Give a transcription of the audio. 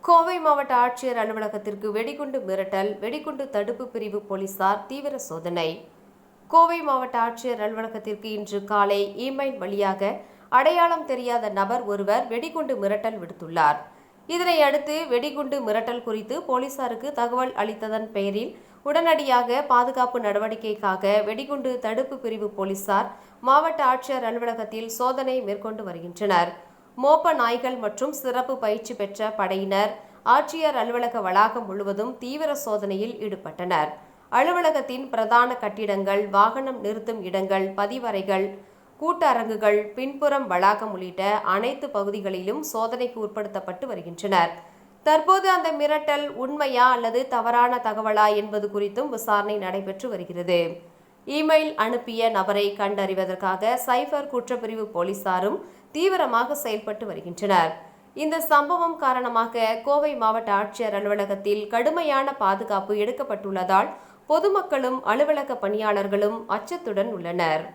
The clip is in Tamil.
கோவை மாவட்ட ஆட்சியர் அலுவலகத்திற்கு வெடிகுண்டு மிரட்டல், வெடிகுண்டு தடுப்பு பிரிவு போலீசார் தீவிர சோதனை. கோவை மாவட்ட ஆட்சியர் அலுவலகத்திற்கு இன்று காலை இமெயில் வழியாக அடையாளம் தெரியாத நபர் ஒருவர் வெடிகுண்டு மிரட்டல் விடுத்துள்ளார். இதனை அடுத்து வெடிகுண்டு மிரட்டல் குறித்து போலீசாருக்கு தகவல் அளித்ததன் பெயரில் உடனடியாக பாதுகாப்பு நடவடிக்கைக்காக வெடிகுண்டு தடுப்பு பிரிவு போலீசார் மாவட்ட ஆட்சியர் அலுவலகத்தில் சோதனை மேற்கொண்டு வருகின்றனர். மோப்ப நாய்கள் மற்றும் சிறப்பு பயிற்சி பெற்ற படையினர் ஆட்சியர் அலுவலக வளாகம் முழுவதும் தீவிர சோதனையில் ஈடுபட்டனர். அலுவலகத்தின் பிரதான கட்டிடங்கள், வாகனம் நிறுத்தும் இடங்கள், பதிவறைகள், கூட்டரங்குகள், பின்புறம் வளாகம் உள்ளிட்ட அனைத்து பகுதிகளிலும் சோதனைக்கு உட்படுத்தப்பட்டு வருகின்றனர். தற்போது அந்த மிரட்டல் உண்மையா அல்லது தவறான தகவலா என்பது குறித்தும் விசாரணை நடைபெற்று வருகிறது. இமெயில் அனுப்பிய நபரை கண்டறிவதற்காக சைபர் குற்றப்பிரிவு போலீசாரும் தீவிரமாக செயல்பட்டு வருகின்றனர். இந்த சம்பவம் காரணமாக கோவை மாவட்ட ஆட்சியர் அலுவலகத்தில் கடுமையான பாதுகாப்பு எடுக்கப்பட்டுள்ளதால் பொதுமக்களும் அலுவலக பணியாளர்களும் அச்சத்துடன் உள்ளனர்.